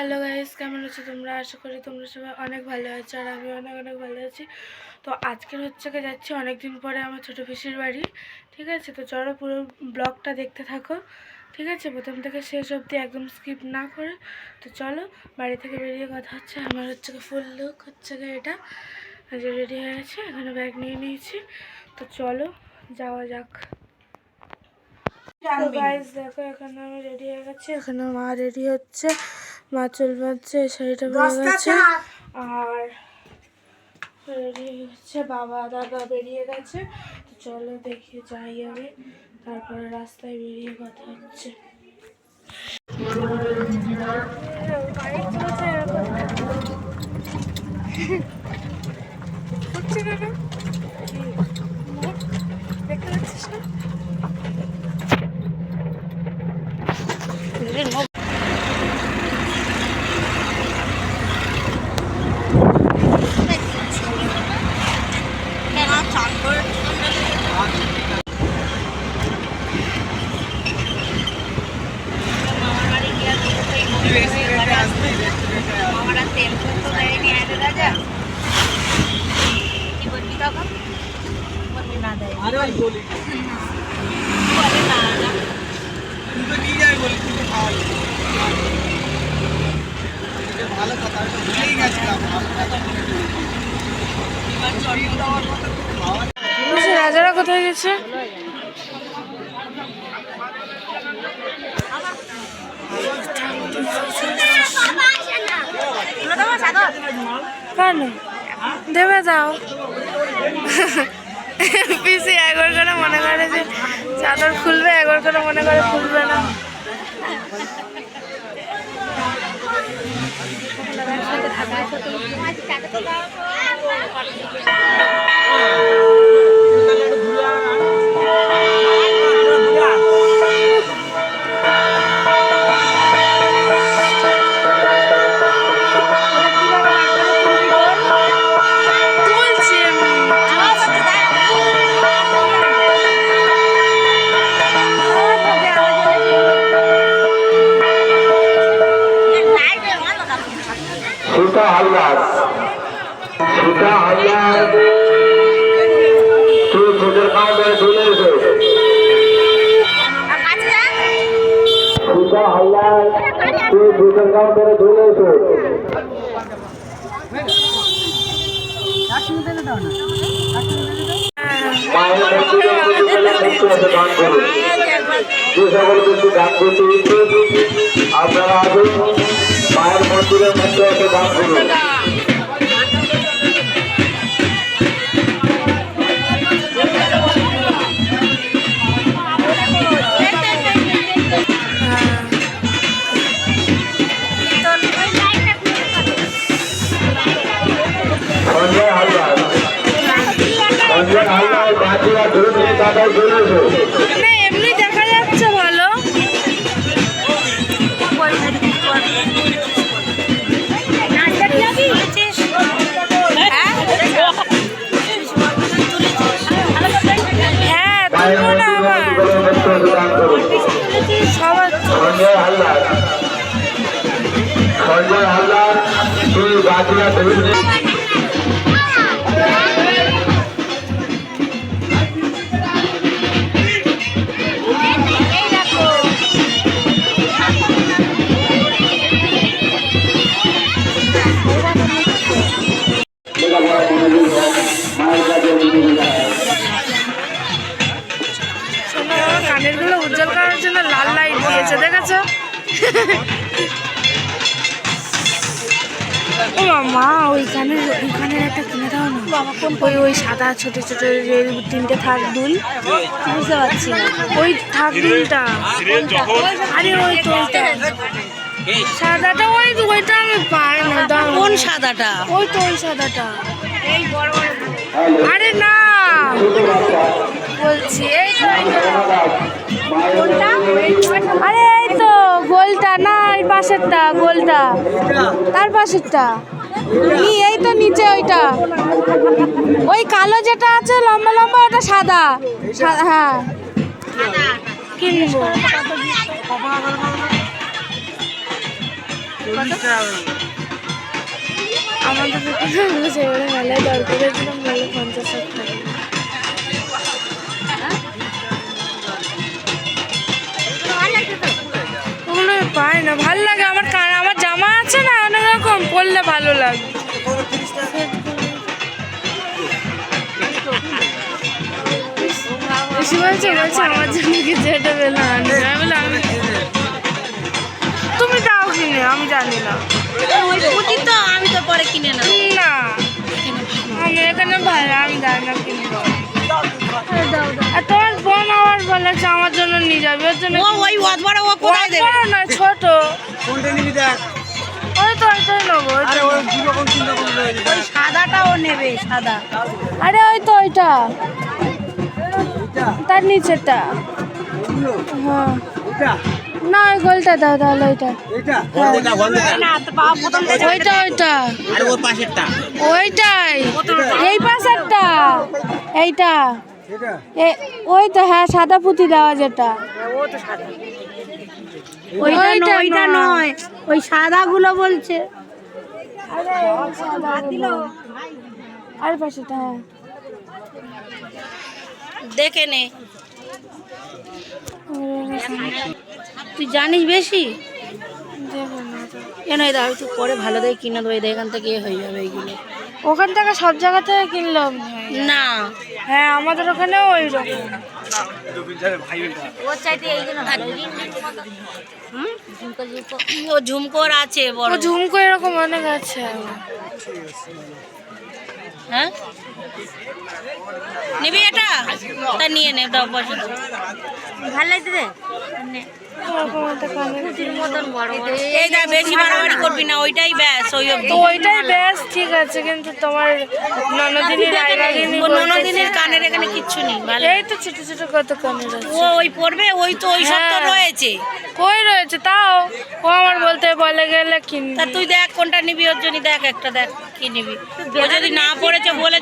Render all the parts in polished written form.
Hello guys, কেমন আছো তোমরা? আশা করি তোমরা সবাই অনেক ভালো আছো আর আমি অনেক অনেক ভালো আছি। তো আজকের যাচ্ছি অনেক দিন পরে আমার ছোটো পিসির বাড়ি। ঠিক আছে, তো চলো পুরো ব্লগটা দেখতে থাকো। ঠিক আছে, প্রথম থেকে শেষ অবধি একদম স্কিপ না করে। তো চলো, বাড়ি থেকে বেরিয়ে কথা হচ্ছে। আমার ফুল লুক এটা যে রেডি হয়ে গেছে, এখানে ব্যাগ নিয়ে নিয়েছি। তো চলো যাওয়া যাক। তো গাইস দেখো, এখানে আমি রেডি হয়ে গেছি, এখানে মা রেডি হচ্ছে, মা চুল বাঁধছে, শাড়িটা বেরিয়ে গেছে আর রেডি হচ্ছে, বাবা দাদা বেরিয়ে গেছে। তো চলো দেখি যাই আগে, তারপরে রাস্তায় বেরিয়ে কথা হচ্ছে। দেখতে পাচ্ছিস না? রাজারা কোথায় গেছে? দেবে যাও। পিসি একবার করে মনে করে যে চাদর খুলবে, একবার করে মনে করে খুলবে না। সীতা হালদার তুই ভোটের কাউন্টারে চলে এসো। সীতা হালদার তুই ভোটের কাউন্টারে চলে এসো। মায়ের মন্দিরে দান করুন। যে সকল কিছু দান করতে ইচ্ছুক আপনারা আসুন, মায়ের মন্দিরের মধ্যে এসে দান করুন। সঞ্জয় হালদার বাঁচিয়া ধরে নিয়ে দাদাই চলেছে। এমনি দেখা যাচ্ছে ভালো। সঞ্জয় হালদার তুই বাঁচিয়া ধরে কানের গুলো উজ্জ্বল করার জন্য লাল লাইট দিয়েছে, দেখেছো? ও মামা, ওইখানের একটা কিনে দাও না। ওই সাদা ছোট ছোট তিনটে থাক দুল, বুঝতে পারছি না। ওই থাক দুলটা, আরে ওই তো সাদাটা, ওইটা আমি পাই না। কোন সাদাটা? ওই তো ওই সাদাটা। আরে না, বলছি এই তো আরে এই তো গোলটা না, এই পাশেরটা গোলটা, তার পাশেরটা এই তো নিচে ওইটা, ওই কালো যেটা আছে লম্বা লম্বা, ওটা সাদা। হ্যাঁ কিনবো। আমাদের দোকানে আমরা সেবারে মেলায় দর করেছিলাম বলে 50 টাকা। ওগুলো পাই না, ভালো লাগে আমার আমার জামা আছে না অনেক রকম, পরলে ভালো লাগে। বেশি বলছে আমার জন্য কিছু একটা বেলা আনবে, আমি তুমি দাও কিনে, আমি জানি না। তো আমি তো পরে কিনে না না আমি এখানে ভালো, আমি জানি না কিনবো। আর তোমার বোন আবার বলেছে আমার জন্য নিয়ে যাবে, ওর জন্য ওই বড় ও কোথায় দেবে? বড় না ছোট, কোনটা নিবি দেখ? ওই তো ওইটাই নেবো। আরে ওই দু রকম তিন রকম রয়েছে। ওই সাদাটাও নেবে, সাদা। আরে ওই তো ওইটা, এটা তার নিচেরটা। এগুলো হ্যাঁ এটা না, ওই গোলটা দাও তাহলে ওইটা। এটা না তো বাবা প্রথম ওইটা ওইটা আরে ওর পাশেরটা ওইটাই, এই পাশেরটা এইটা। এটা ওই তো হ্যাঁ, সাদা পুঁতি দেওয়া যেটা। ও তো সাদা। ওইটা নয়, ওই সাদাগুলো বলছে। আর পাশেটা হ্যাঁ, দেখে নে, তুই জানিস বেশি কেন? এই দাও, তুই পরে ভালো দেখে কিনে দেবো, এখান থেকে হয়ে যাবে এইগুলো। ওখান থেকে সব জায়গা থেকে কিনলাম। না হ্যাঁ আমাদের ওখানেও ওই রকম। ওর চাইতে এইগুলো ভালো। ও ঝুমকোর আছে বড়, ও ঝুমকো এরকম অনেক আছে। হ্যাঁ নিবি এটা? তা নিয়ে নে, দাও পয়সা। ভালো লাগছে রে, এরকম একটা কানের মতন বড় বড়। এই দেখ, বেশি বাড়াবাড়ি করবি না, ওইটাই ব্যাস, ওই তো ওইটাই বেশ ঠিক আছে, কিন্তু তোমার ননদিনীর রায়বাগিনী ননদিনের কানের এখানে কিচ্ছু নেই। ভালো, এই তো ছোট ছোট কত কানের আছে। ও ওই পড়বে, ওই তো ওই সব তো হ্যাঁ। রয়েছে। কই রয়েছে তাও, ও আমার বলতে বলে গেলে কিনবি। তা তুই দেখ কোনটা নিবি, ওর জন্য দেখ একটা, দেখ কি নিবি। ও যদি না পড়েছে বলে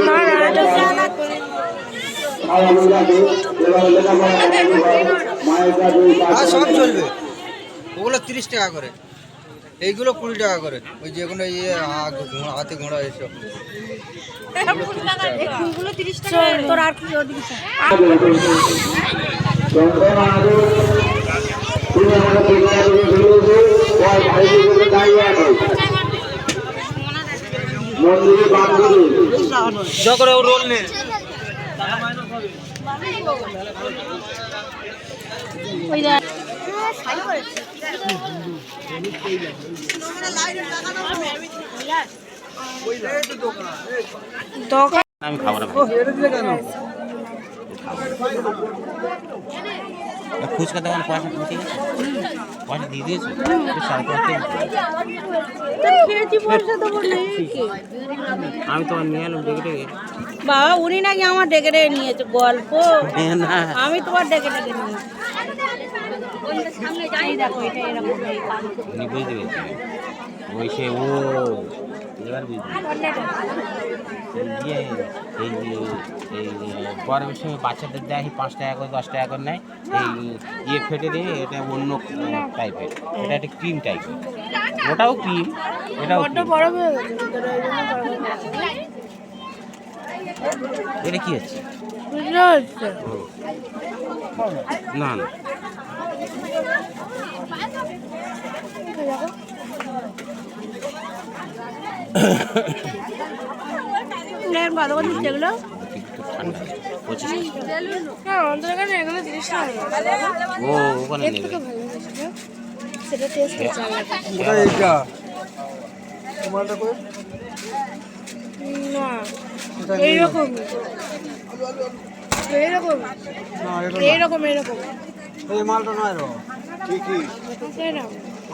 না না, এটা জানা করে। আর সব চলবে। ওগুলো 30 টাকা করে, এইগুলো 20 টাকা করে। ওই যেগুলো ইয়ে হাতে ঘোড়া এসব তোর আর কি ওদিকে চল। মন্দিরে বান্ধবী করে ও রোল নে। ওই দেখ, দোকান আমি খাবো না ও এটা দিলে কেন? ফুচকা দোকান পয়সা পৌঁছে গেছে, পয়সা দিয়ে দিয়েছো? আমি তোমার নিয়ে এলাম ডেকে ডেকে। বাবা উনি নাকি আমার ডেকে ডেকে নিয়েছে, গল্প। না আমি তোমার ডেকে ডেকে নিয়েছি। এই দেখো, এটা এরকম উনি বুঝতে পেরেছি, ওই সে ও এবার বুঝতে ইয়ে এই এই গরমের সময় বাচ্চাদের দেয় 5 টাকা করে 10 টাকা করে নেয়, এই ইয়ে ফেটে দিয়ে, এটা অন্য টাইপের, এটা একটা ক্রিম টাইপের, ওটাও ক্রিম, এটাও বড্ড cream। বড় হয়ে গেছে ভিতরে, ওই জন্য বড় হয়ে গেছে। এটা কি হচ্ছে? বুঝতে হচ্ছে না না এগুলো একটু ঠান্ডা 25 হ্যাঁ, আমাদের এখানে এগুলো 30 টাকা করে। ও ওখানে এর নেবে থেকে ভালো হয়েছে, সেটা টেস্ট হচ্ছে আলাদা। ওটা এইটা তোমারটা কই? না এটা এইরকম এইরকম না, এটা এইরকম এইরকম এই মালটা নয় রে। ঠিকই। তাই না?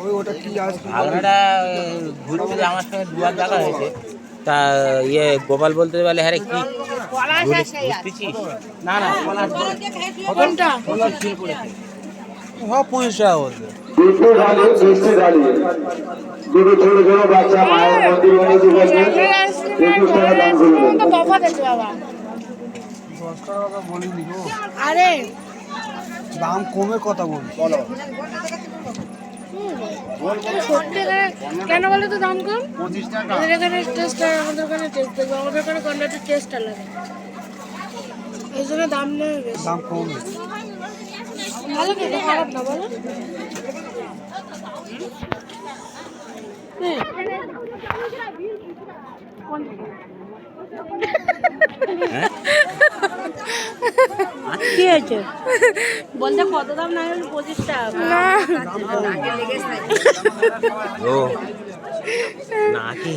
ওই ওটা কি আছে? ভাগনাটা ঘুরতে যে আমার সঙ্গে দুবার দেখা হয়েছে, তা ইয়ে গোপাল বলতে বলে হ্যাঁ রে কি ঘুরতেছিস? না না পলাশ কোনটা? পলাশ ছিল পড়েছে। হ্যাঁ 50 টাকা বলতে। বৃষ্টি দাঁড়িয়ে বৃষ্টি দাঁড়িয়ে যদি ছোট ছোট বাচ্চা মায়ের মন্দিরে এসে বসে 21 টাকা দান করবেন। তো তফাৎ আছে বাবা। 10 টাকা বলিনি গো। আরে দাম কমের কথা বল। বলো। সত্যি এখানে কেন বলে তো দাম কম? আমাদের এখানে টেস্ট আমাদের ওখানে টেস্ট দেখবো, আমাদের ওখানে কন্ডাক্টের টেস্ট আলাদা, এই জন্য দাম নেই বেশি। দাম কম। ভালো খেতে, খারাপ না বলো। কি হয়েছে বলতে কত দাম না 25 টাকা ও না কি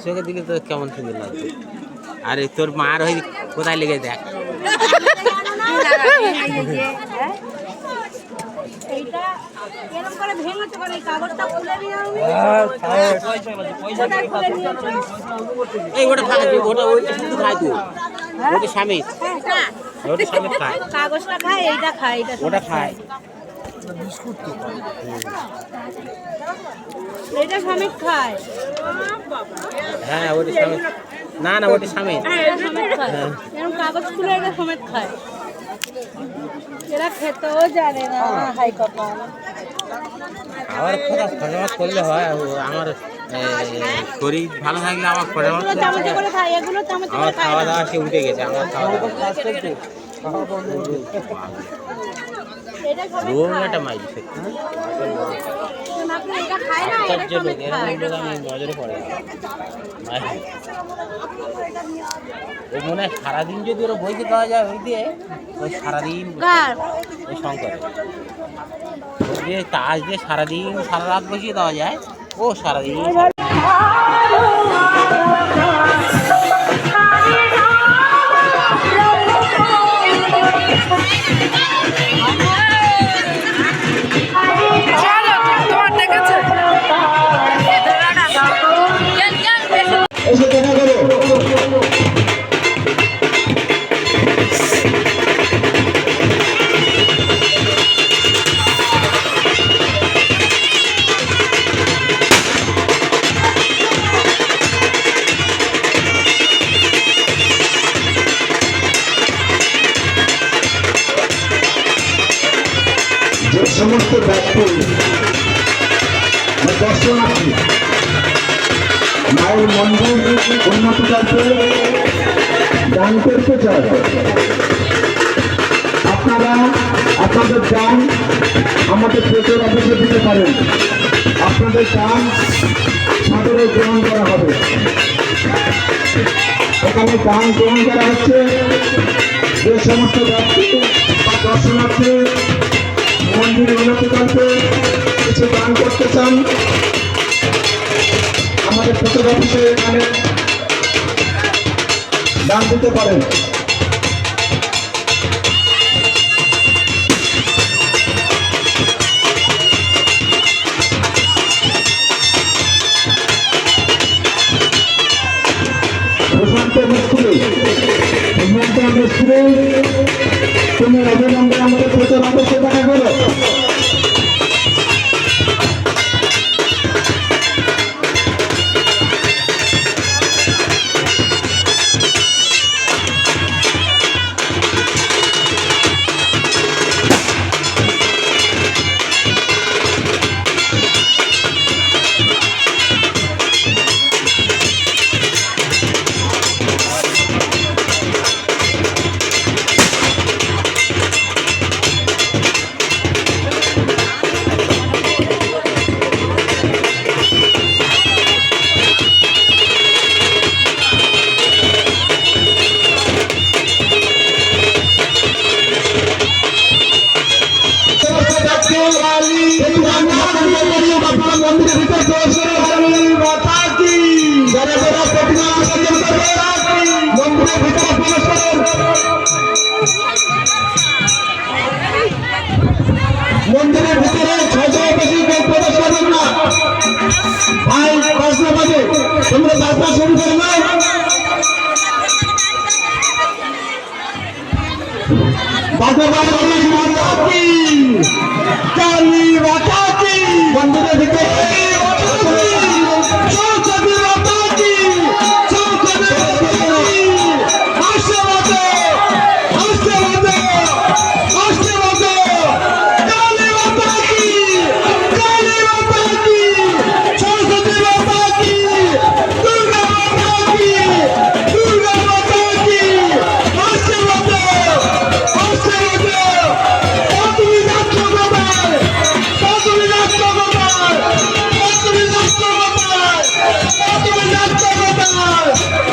চোখের দিকে তো কেমন সুন্দর লাগছে। আরে তোর মার হয়ে কোথায় লেগে দেখ। এইটা এরকম করে ভেঙেছে করে কাগজটা খুলে নিয়ে আমি এই ওটা খায়, ওটা ওইটা শুধু খায় তো, ওটা স্বামী, ওটা স্বামী খায়, কাগজটা খায়, এইটা খায়, এইটা ওটা খায়। এইটা স্বামী খায়। হ্যাঁ ওটা স্বামী, না না ওটা স্বামী। হ্যাঁ এটা সমেত খায়, এরকম কাগজ খুলে এটা সমেত খায়। এরা খেতেও জানে না, হাই কপাল। আমার খোঁজা করলে হয়, আমার শরীর ভালো থাকলে আমার খোঁজা এগুলো চামচে করে খায়, এগুলো চামচে আমার করে খায় খাওয়া না। দাওয়া সে উঠে গেছে। আমার খাওয়া দাওয়া এটা সমেত রোগ খায়। একটা মাইরি সত্যি। আপনি এটা খায় না, এটা আশ্চর্য লোক, সমেত এরকম খায়। লোক আমি নজরে পড়ে না। ও মনে হয় সারাদিন যদি ওরা বইতে দেওয়া যায় ওই দিয়ে, ওই সারাদিন কার? ওই শঙ্কর ওই যে তাজ দিয়ে সারাদিন সারা রাত বসিয়ে দেওয়া যায়, ও সারাদিন এসে দেখা করো। যে সমস্ত ব্যক্তি বা দর্শনার্থী মায়ের মন্দির উন্নত করতে দান করতে চায়, আপনারা আপনাদের দান আমাদের প্রচার অফিসে দিতে পারেন। আপনাদের দান সাদরে গ্রহণ করা হবে। এখানে দান গ্রহণ করা হচ্ছে যে সমস্ত ব্যক্তি বা দর্শনার্থী মন্দির উন্নতি করতে কিছু দান করতে চান, আমাদের প্রচার অফিসে এখানে দান দিতে পারেন। প্রশান্ত মিস্ত্রি তুমি অবিলম্বে আমাদের প্রচার অফিসে দেখা করো। মন্দিরের ভিতর প্রবেশ করে মন্দিরের ভিতরে প্রবেশ করেন। মন্দিরের ভিতরে 600 বেশি কেউ প্রবেশ করবেন না। ভাই বাজনা বাজে, তোমরা বাজনা শুরু করে নাও। বাজনা বাজে কালী মাতা কি মন্দিরের ভিতরে কালী মাতা কি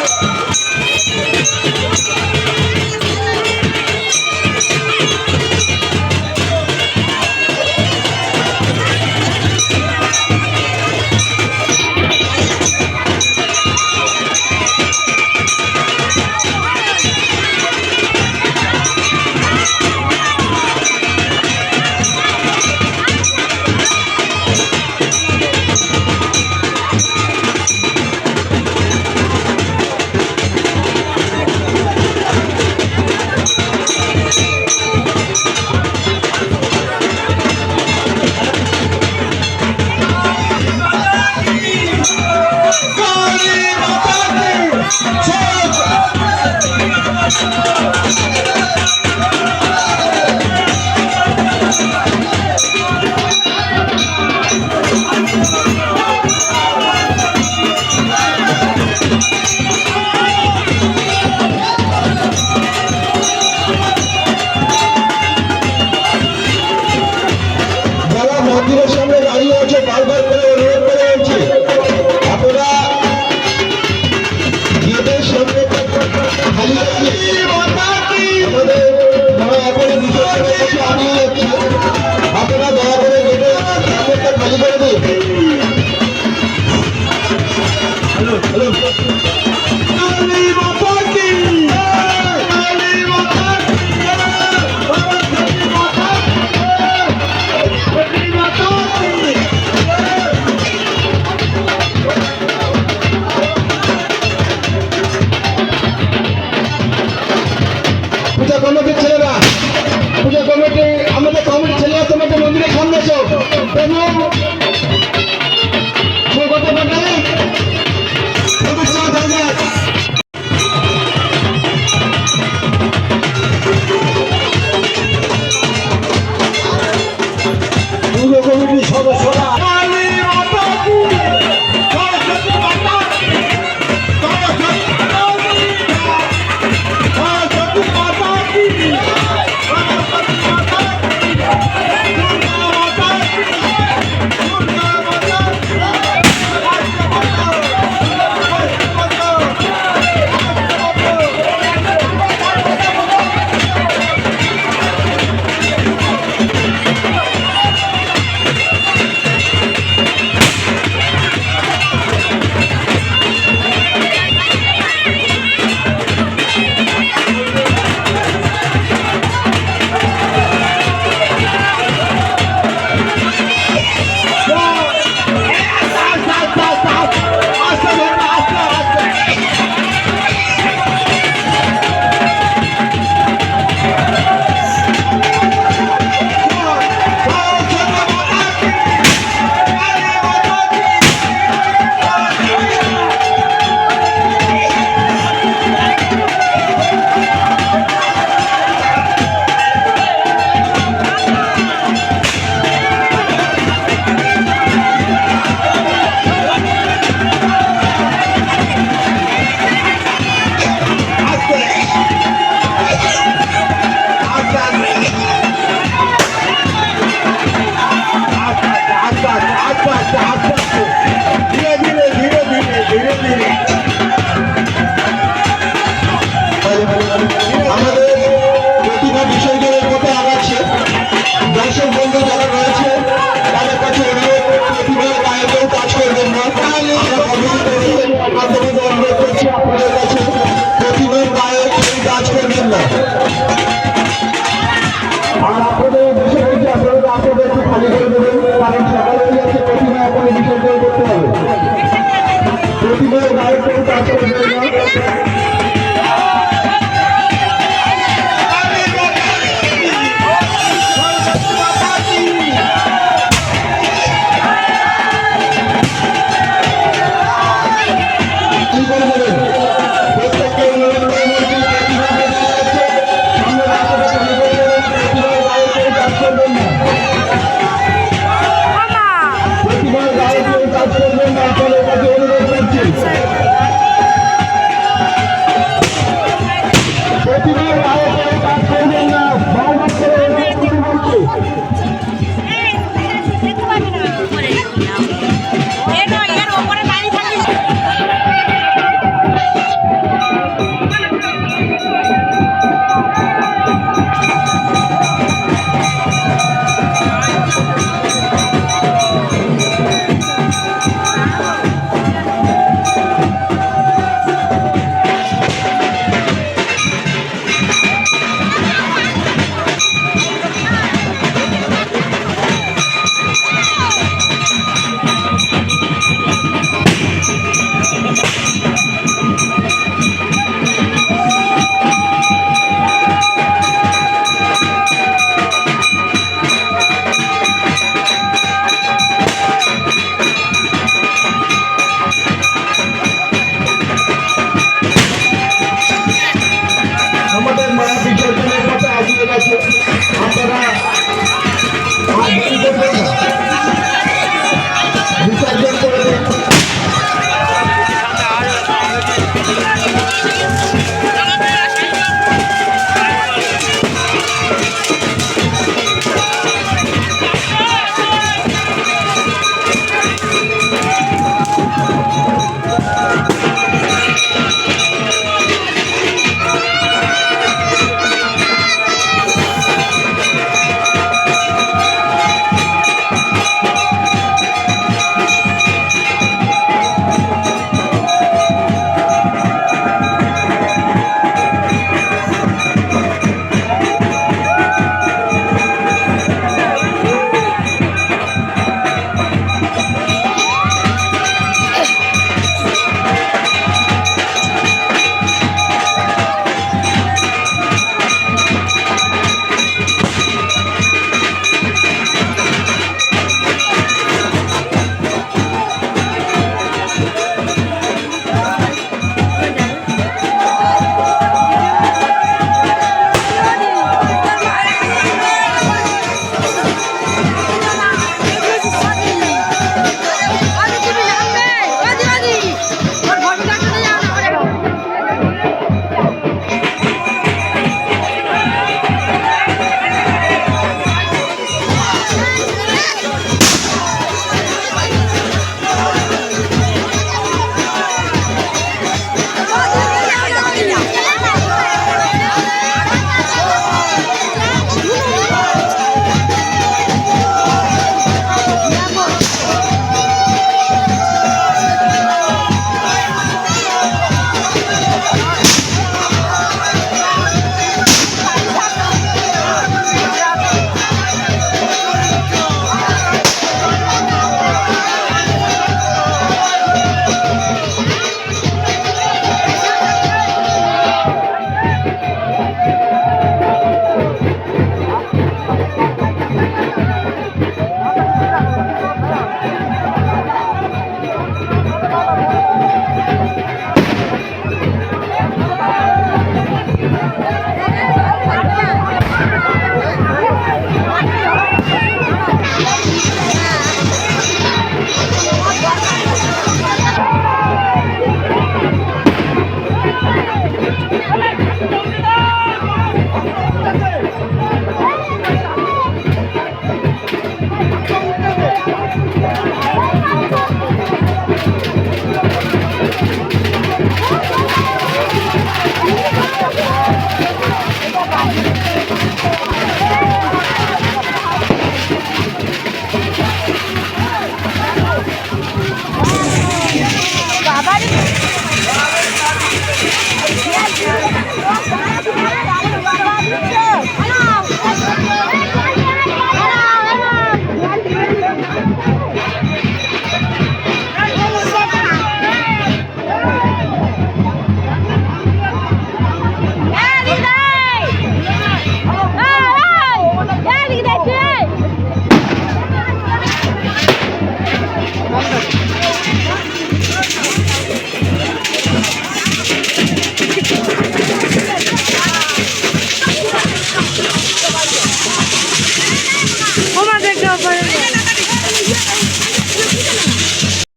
করো।